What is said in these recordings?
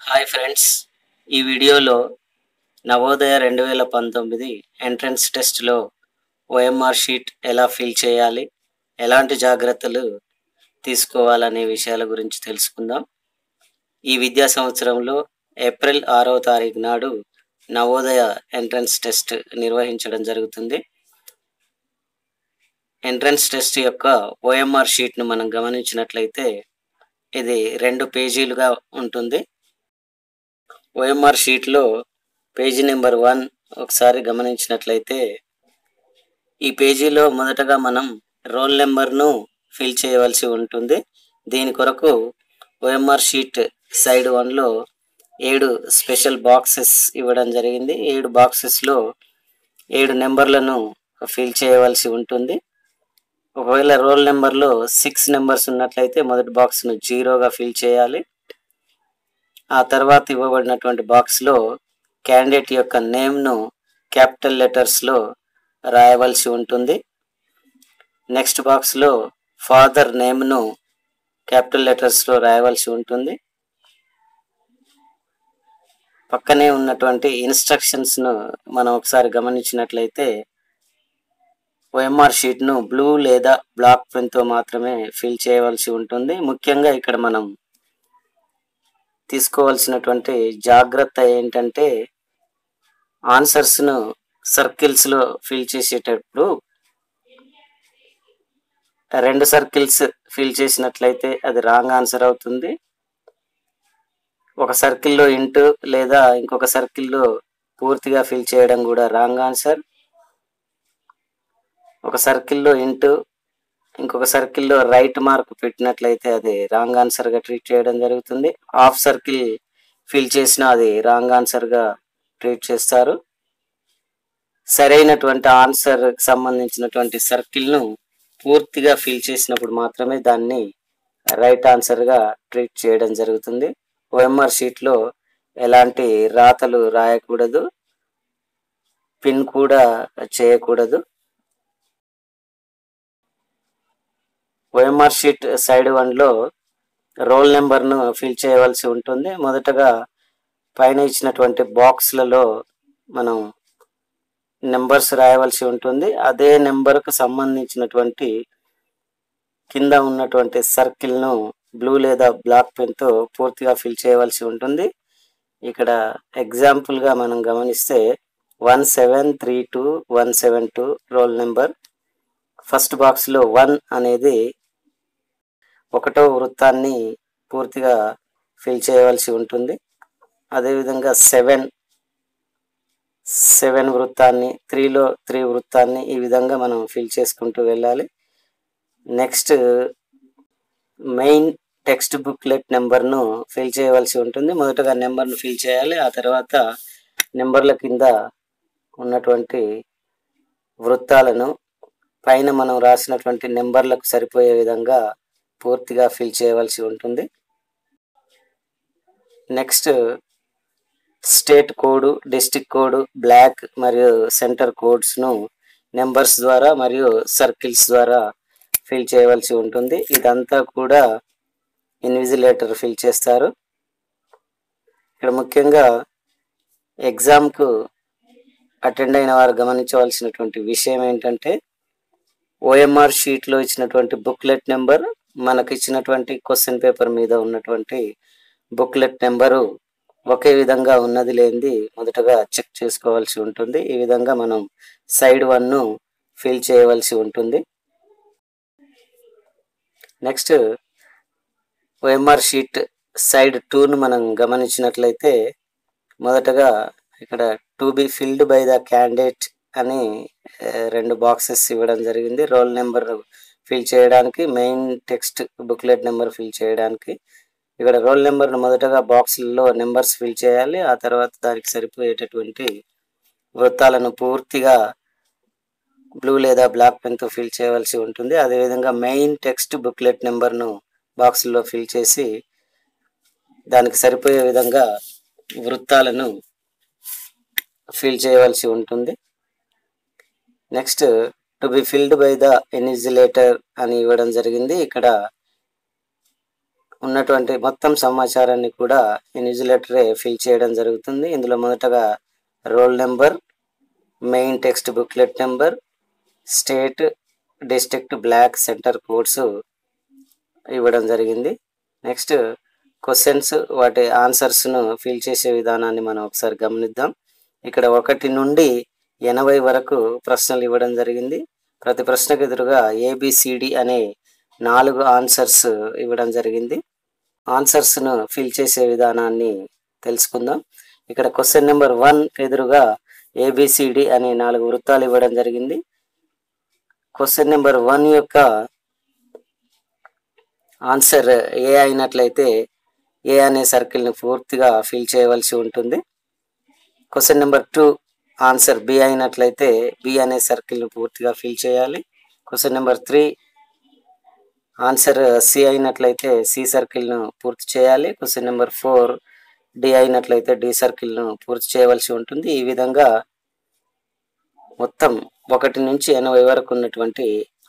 Hi friends, ఈ వీడియోలో Navodaya 2019 entrance టెస్ట్లో ఓఎంఆర్ షీట్ ఎలా ఫిల్ చేయాలి, ఎలాంటి జాగ్రత్తలు తీసుకోవాలనే విషయాల గురించి తెలుసుకుందాం. ఈ విద్యా సంవత్సరంలో ఏప్రిల్ 6వ తారీఖు నాడు నవోదయ ఎంట్రన్స్ టెస్ట్ నిర్వహించడం జరుగుతుంది. ఎంట్రన్స్ టెస్ట్ యొక్క ఓఎంఆర్ షీట్ను మనం గమనించినట్లయితే ఇది 2 పేజీలుగా ఉంటుంది. ఓఎంఆర్ షీట్లో పేజీ నెంబర్ 1 ఒకసారి గమనించినట్లయితే ఈ పేజీలో మొదటగా మనం రోల్ నెంబర్ను ఫిల్ చేయవలసి ఉంటుంది. దీని కొరకు ఓఎంఆర్ షీట్ సైడ్ 1లో 7 స్పెషల్ బాక్సెస్ ఇవ్వడం జరిగింది. 7 బాక్సెస్లో 7 నెంబర్లను ఫిల్ చేయవలసి ఉంటుంది. ఒకవేళ రోల్ నెంబర్లో 6 నెంబర్స్ ఉన్నట్లయితే మొదటి బాక్స్ను 0గా ఫిల్ చేయాలి. ఆ తర్వాత ఇవ్వబడినటువంటి బాక్స్లో క్యాండిడేట్ యొక్క నేమ్ను క్యాపిటల్ లెటర్స్లో రాయవలసి ఉంటుంది. నెక్స్ట్ బాక్స్లో ఫాదర్ నేమ్ను క్యాపిటల్ లెటర్స్లో రాయవలసి ఉంటుంది. పక్కనే ఉన్నటువంటి ఇన్స్ట్రక్షన్స్ను మనం ఒకసారి గమనించినట్లయితే ఓఎంఆర్ షీట్ను బ్లూ లేదా బ్లాక్ పెన్తో మాత్రమే ఫిల్ చేయవలసి ఉంటుంది. ముఖ్యంగా ఇక్కడ మనం తీసుకోవాల్సినటువంటి జాగ్రత్త ఏంటంటే ఆన్సర్స్ను సర్కిల్స్లో ఫిల్ చేసేటప్పుడు 2 సర్కిల్స్ ఫిల్ చేసినట్లయితే అది రాంగ్ ఆన్సర్ అవుతుంది. ఒక సర్కిల్లో ఇంటూ లేదా ఇంకొక సర్కిల్లో పూర్తిగా ఫిల్ చేయడం కూడా రాంగ్ ఆన్సర్. ఒక సర్కిల్లో ఇంటూ ఇంకొక సర్కిల్లో రైట్ మార్క్ పెట్టినట్లయితే అది రాంగ్ ఆన్సర్గా ట్రీట్ చేయడం జరుగుతుంది. హాఫ్ సర్కిల్ ఫిల్ చేసినా అది రాంగ్ ఆన్సర్గా ట్రీట్ చేస్తారు. సరైనటువంటి ఆన్సర్కి సంబంధించినటువంటి సర్కిల్ను పూర్తిగా ఫిల్ చేసినప్పుడు మాత్రమే దాన్ని రైట్ ఆన్సర్గా ట్రీట్ చేయడం జరుగుతుంది. ఓఎంఆర్ షీట్లో ఎలాంటి రాతలు రాయకూడదు, పిన్ కూడా చేయకూడదు. ఓఎంఆర్ షీట్ సైడ్ 1లో రోల్ నెంబర్ను ఫిల్ చేయవలసి ఉంటుంది. మొదటగా పైన ఇచ్చినటువంటి బాక్స్లలో మనం నెంబర్స్ రాయవలసి ఉంటుంది. అదే నెంబర్కు సంబంధించినటువంటి కింద ఉన్నటువంటి సర్కిల్ను బ్లూ లేదా బ్లాక్ పెన్తో పూర్తిగా ఫిల్ చేయవలసి ఉంటుంది. ఇక్కడ ఎగ్జాంపుల్గా మనం గమనిస్తే 1732172 రోల్ నెంబర్. ఫస్ట్ బాక్స్లో 1 అనేది 1వ వృత్తాన్ని పూర్తిగా ఫిల్ చేయవలసి ఉంటుంది. అదేవిధంగా 7 వృత్తాన్ని, 3లో 3 వృత్తాన్ని ఈ విధంగా మనం ఫిల్ చేసుకుంటూ వెళ్ళాలి. నెక్స్ట్ మెయిన్ టెక్స్ట్ బుక్లెట్ నెంబర్ను ఫిల్ చేయవలసి ఉంటుంది. మొదటగా నెంబర్ను ఫిల్ చేయాలి. ఆ తర్వాత నెంబర్ల కింద ఉన్నటువంటి వృత్తాలను పైన మనం రాసినటువంటి నెంబర్లకు సరిపోయే విధంగా పూర్తిగా ఫిల్ చేయవలసి ఉంటుంది. Next state code, district code, block మరియు సెంటర్ కోడ్స్ను నెంబర్స్ ద్వారా మరియు సర్కిల్స్ ద్వారా ఫిల్ చేయవలసి ఉంటుంది. ఇదంతా కూడా ఇన్విజిలేటర్ ఫిల్ చేస్తారు. ఇక్కడ ముఖ్యంగా ఎగ్జామ్కు అటెండ్ అయిన వారు గమనించవలసినటువంటి విషయం ఏంటంటే ఓఎంఆర్ షీట్లో ఇచ్చినటువంటి బుక్లెట్ నెంబర్, మనకు ఇచ్చినటువంటి క్వశ్చన్ పేపర్ మీద ఉన్నటువంటి బుక్లెట్ నెంబరు ఒకే విధంగా ఉన్నది లేనిది మొదటగా చెక్ చేసుకోవాల్సి ఉంటుంది. ఈ విధంగా మనం సైడ్ 1ను ఫిల్ చేయవలసి ఉంటుంది. నెక్స్ట్ ఓఎంఆర్ షీట్ సైడ్ 2ను మనం గమనించినట్లయితే మొదటగా ఇక్కడ to be filled by the candidate అని 2 బాక్సెస్ ఇవ్వడం జరిగింది. రోల్ నెంబర్ ఫిల్ చేయడానికి, main text booklet number fill చేయడానికి. ఇక్కడ రోల్ నెంబర్ను మొదటగా బాక్స్లలో నెంబర్స్ ఫిల్ చేయాలి. ఆ తర్వాత దానికి సరిపోయేటటువంటి వృత్తాలను పూర్తిగా బ్లూ లేదా బ్లాక్ పెన్తో ఫిల్ చేయవలసి ఉంటుంది. అదేవిధంగా మెయిన్ టెక్స్ట్ బుక్లెట్ నెంబర్ను బాక్స్లో ఫిల్ చేసి దానికి సరిపోయే విధంగా వృత్తాలను ఫిల్ చేయవలసి ఉంటుంది. Next to be filled by the invigilator అని ఇవ్వడం జరిగింది. ఇక్కడ ఉన్నటువంటి మొత్తం సమాచారాన్ని కూడా ఇన్విజిలేటరే ఫిల్ చేయడం జరుగుతుంది. ఇందులో మొదటగా roll number, main text booklet number, state, district, block, centre codes ఇవ్వడం జరిగింది. నెక్స్ట్ క్వశ్చన్స్, వాటి ఆన్సర్స్ను ఫిల్ చేసే విధానాన్ని మనం ఒకసారి గమనిద్దాం. ఇక్కడ 1 నుండి 80 వరకు ప్రశ్నలు ఇవ్వడం జరిగింది. ప్రతి ప్రశ్నకు ఎదురుగా ఏబిసిడి అనే 4 ఆన్సర్స్ ఇవ్వడం జరిగింది. ఆన్సర్స్ను ఫిల్ చేసే విధానాన్ని తెలుసుకుందాం. ఇక్కడ క్వశ్చన్ నెంబర్ 1 ఎదురుగా ఏబిసిడి అనే 4 వృత్తాలు ఇవ్వడం జరిగింది. క్వశ్చన్ నెంబర్ 1 యొక్క ఆన్సర్ ఏ అయినట్లయితే ఏ అనే సర్కిల్ని పూర్తిగా ఫిల్ చేయవలసి ఉంటుంది. క్వశ్చన్ నెంబర్ 2 ఆన్సర్ బి అయినట్లయితే బి అనే సర్కిల్ని పూర్తిగా ఫిల్ చేయాలి. క్వశ్చన్ నెంబర్ 3 ఆన్సర్ సి అయినట్లయితే సి సర్కిల్ను పూర్తి చేయాలి. క్వశ్చన్ నెంబర్ 4 డి అయినట్లయితే డి సర్కిల్ను పూర్తి చేయవలసి ఉంటుంది. ఈ విధంగా మొత్తం 1 నుంచి 80 వరకు ఉన్నటువంటి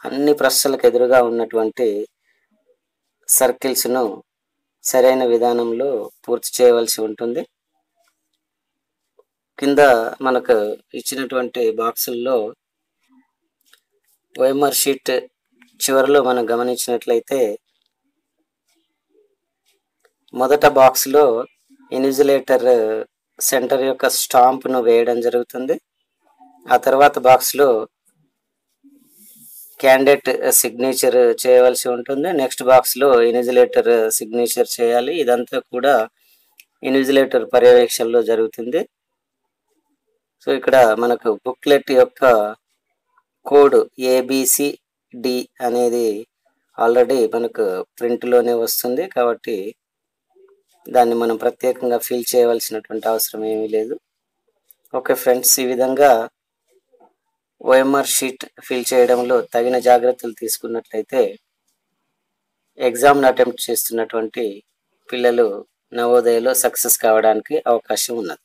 అన్ని ప్రశ్నలకు ఎదురుగా ఉన్నటువంటి సర్కిల్స్ను సరైన విధానంలో పూర్తి చేయవలసి ఉంటుంది. కింద మనకు ఇచ్చినటువంటి బాక్సుల్లో ఓఎంఆర్ షీట్ చివరిలో మనం గమనించినట్లయితే మొదట బాక్స్లో ఇన్విజిలేటర్ సెంటర్ యొక్క స్టాంప్ను వేయడం జరుగుతుంది. ఆ తర్వాత బాక్స్లో క్యాండిడేట్ సిగ్నేచర్ చేయవలసి ఉంటుంది. నెక్స్ట్ బాక్స్లో ఇన్విజిలేటర్ సిగ్నేచర్ చేయాలి. ఇదంతా కూడా ఇన్విజిలేటర్ పర్యవేక్షణలో జరుగుతుంది. సో ఇక్కడ మనకు బుక్లెట్ యొక్క కోడ్ ఏబిసిడి అనేది ఆల్రెడీ మనకు ప్రింట్లోనే వస్తుంది కాబట్టి దాన్ని మనం ప్రత్యేకంగా ఫిల్ చేయవలసినటువంటి అవసరం ఏమీ లేదు. ఓకే ఫ్రెండ్స్, ఈ విధంగా ఓఎంఆర్ షీట్ ఫిల్ చేయడంలో తగిన జాగ్రత్తలు తీసుకున్నట్లయితే ఎగ్జామ్ను అటెంప్ట్ చేస్తున్నటువంటి పిల్లలు నవోదయలో సక్సెస్ కావడానికి అవకాశం ఉన్నది.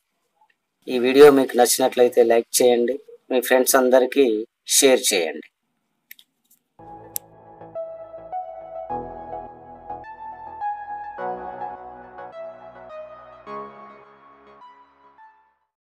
ఈ వీడియో మీకు నచ్చినట్లయితే లైక్ చేయండి, మీ ఫ్రెండ్స్ అందరికీ షేర్ చేయండి.